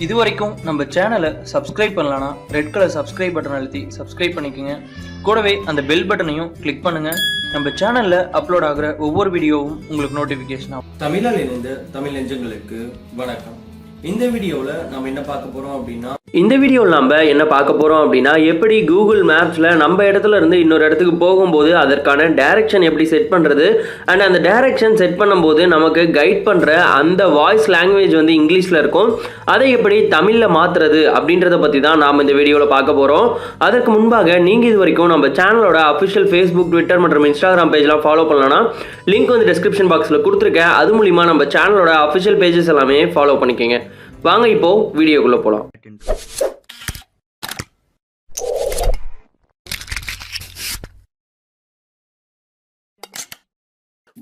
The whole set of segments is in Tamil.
இதுவரைக்கும் நம்ம சேனலை சப்ஸ்கிரைப் பண்ணலனா ரெட் கலர் சப்ஸ்கிரைப் பட்டன் அழுத்தி சப்ஸ்கிரைப் பண்ணிக்கோங்க. கூடவே அந்த பெல் பட்டனையும் கிளிக் பண்ணுங்க. நம்ம சேனல்ல அப்லோட் ஆகிற ஒவ்வொரு வீடியோவும் உங்களுக்கு நோட்டிபிகேஷன் ஆகும். தமிழால் இணைந்த தமிழ் நெஞ்சங்களுக்கு வணக்கம். இந்த வீடியோவில் நம்ம என்ன பார்க்க போறோம் அப்படின்னா எப்படி கூகுள் மேப்ஸில் நம்ம இடத்துல இருந்து இன்னொரு இடத்துக்கு போகும்போது அதற்கான டைரக்ஷன் எப்படி செட் பண்ணுறது அண்ட் அந்த டைரக்ஷன் செட் பண்ணும்போது நமக்கு கைட் பண்ணுற அந்த வாய்ஸ் லாங்குவேஜ் வந்து இங்கிலீஷில் இருக்கும், அதை எப்படி தமிழில் மாற்றுறது அப்படின்றத பற்றி தான் நாம் இந்த வீடியோவில் பார்க்க போகிறோம். அதற்கு முன்பாக நீங்கள் இது வரைக்கும் நம்ம சேனலோட அஃபிஷியல் ஃபேஸ்புக், ட்விட்டர் மற்றும் இன்ஸ்டாகிராம் பேஜ்லாம் ஃபாலோ பண்ணலன்னா லிங்க் வந்து டிஸ்கிரிப்ஷன் பாக்ஸில் கொடுத்துருக்கேன். அது மூலிமா நம்ம சேனலோட அஃபிஷியல் பேஜஸ் எல்லாமே ஃபாலோ பண்ணிக்கோங்க. வாங்க இப்போ வீடியோக்குள்ள போலாம்.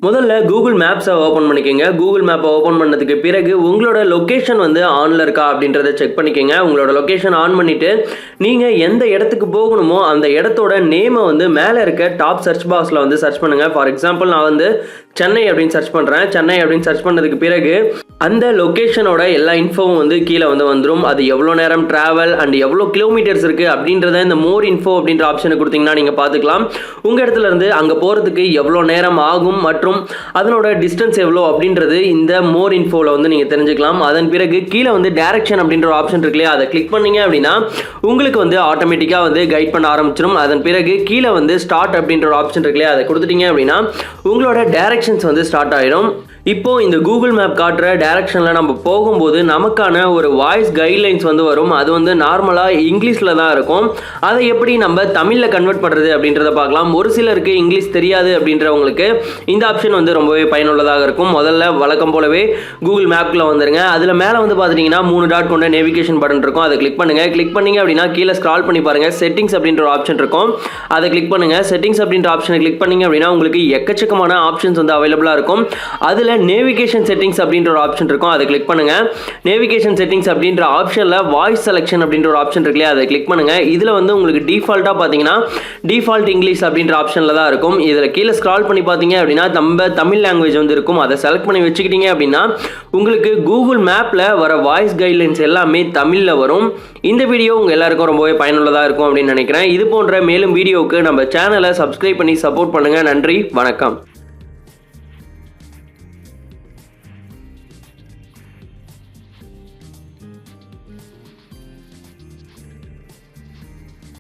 முதல்ல கூகுள் மேப்ஸை ஓப்பன் பண்ணிக்கோங்க. கூகுள் மேப்பை ஓப்பன் பண்ணதுக்கு பிறகு உங்களோட லொக்கேஷன் வந்து ஆனில் இருக்கா அப்படின்றத செக் பண்ணிக்கோங்க. உங்களோட லொக்கேஷன் ஆன் பண்ணிவிட்டு நீங்கள் எந்த இடத்துக்கு போகணுமோ அந்த இடத்தோட நேமை வந்து மேலே இருக்க டாப் சர்ச் பாக்ஸில் வந்து சர்ச் பண்ணுங்கள். ஃபார் எக்ஸாம்பிள் நான் வந்து சென்னை அப்படின்னு சர்ச் பண்ணுறேன். சென்னை அப்படின்னு சர்ச் பண்ணதுக்கு பிறகு அந்த லொக்கேஷனோட எல்லா இன்ஃபோவும் வந்து கீழே வந்து வந்துடும். அது எவ்வளோ நேரம் ட்ராவல் அண்ட் எவ்வளோ கிலோமீட்டர்ஸ் இருக்குது அப்படின்றத இந்த மோர் இன்ஃபோ அப்படின்ற ஆப்ஷனை கொடுத்தீங்கன்னா நீங்கள் பார்த்துக்கலாம். உங்கள் இடத்துல இருந்து அங்கே போகிறதுக்கு எவ்வளோ நேரம் ஆகும் மற்றும் அதனோட டிஸ்டன்ஸ் எவ்வளோ அப்படின்றது இந்த மோர் இன்ஃபோவில் வந்து நீங்கள் தெரிஞ்சுக்கலாம். அதன் பிறகு கீழே வந்து டைரக்ஷன் அப்படின்ற ஆப்ஷன் இருக்கு இல்லையா, அதை கிளிக் பண்ணீங்க அப்படின்னா உங்களுக்கு வந்து ஆட்டோமேட்டிக்காக வந்து கைட் பண்ண ஆரம்பிச்சிடும். அதன் பிறகு கீழே வந்து ஸ்டார்ட் அப்படின்ற ஆப்ஷன் இருக்கு இல்லையா, அதை கொடுத்துட்டீங்க அப்படின்னா உங்களோட டைரக்ஷன்ஸ் வந்து ஸ்டார்ட் ஆகிடும். இப்போ இந்த கூகுள் மேப் காட்டுற டைரக்ஷனில் நம்ம போகும்போது நமக்கான ஒரு வாய்ஸ் கைட்லைன்ஸ் வந்து வரும். அது வந்து நார்மலாக இங்கிலீஷில் தான் இருக்கும். அதை எப்படி நம்ம தமிழில் கன்வெர்ட் பண்ணுறது அப்படின்றத பார்க்கலாம். ஒரு சிலருக்கு இங்கிலீஷ் தெரியாது அப்படின்றவங்களுக்கு இந்த ஆப்ஷன் வந்து ரொம்பவே பயனுள்ளதாக இருக்கும். முதல்ல வழக்கம் போலவே கூகுள் மேப்பில் வந்துருங்க. அதில் மேலே வந்து பார்த்துட்டிங்கன்னா 3 டாட் கொண்ட நேவிகேஷன் பட்டன் இருக்கும். அதை கிளிக் பண்ணுங்கள். கிளிக் பண்ணிங்க அப்படின்னா கீழே ஸ்க்ரால் பண்ணி பாருங்கள், செட்டிங்ஸ் அப்படின்ற ஒரு ஆப்ஷன் இருக்கும். அதை கிளிக் பண்ணுங்கள். செட்டிங்ஸ் அப்படின்ற ஆப்ஷனை கிளிக் பண்ணிங்க அப்படின்னா உங்களுக்கு எக்கச்சக்கமான ஆப்ஷன்ஸ் வந்து அவைலபிளாக இருக்கும். அதில் நேவிகேஷன் செட்டிங்ஸ் அப்படின்ற ஒரு ஆப்ஷன் இருக்கும். அதை கிளிக் பண்ணுங்க. நேவிகேஷன் செட்டிங்ஸ் அப்படின்ற ஆப்ஷனில் வாய்ஸ் செலக்ஷன் அப்படின்ற ஒரு ஆப்ஷன் இருக்கு இல்லையா, அதை கிளிக் பண்ணுங்க. இதில் வந்து உங்களுக்கு டிஃபால்ட்டாக பார்த்தீங்கன்னா டிஃபால்ட் இங்கிலீஷ் அப்படின்ற ஆப்ஷனில் தான் இருக்கும். இதில் கீழே ஸ்க்ரால் பண்ணி பார்த்தீங்க அப்படின்னா நம்ம தமிழ் லாங்குவேஜ் வந்து இருக்கும். அதை செலக்ட் பண்ணி வச்சுக்கிட்டீங்க அப்படின்னா உங்களுக்கு கூகுள் மேப்பில் வர வாய்ஸ் கைட்லைன்ஸ் எல்லாமே தமிழில் வரும். இந்த வீடியோ உங்கள் எல்லாருக்கும் ரொம்பவே பயனுள்ளதாக இருக்கும் அப்படின்னு நினைக்கிறேன். இது போன்ற மேலும் வீடியோவுக்கு நம்ம சேனலை சப்ஸ்கிரைப் பண்ணி சப்போர்ட் பண்ணுங்கள். நன்றி, வணக்கம்.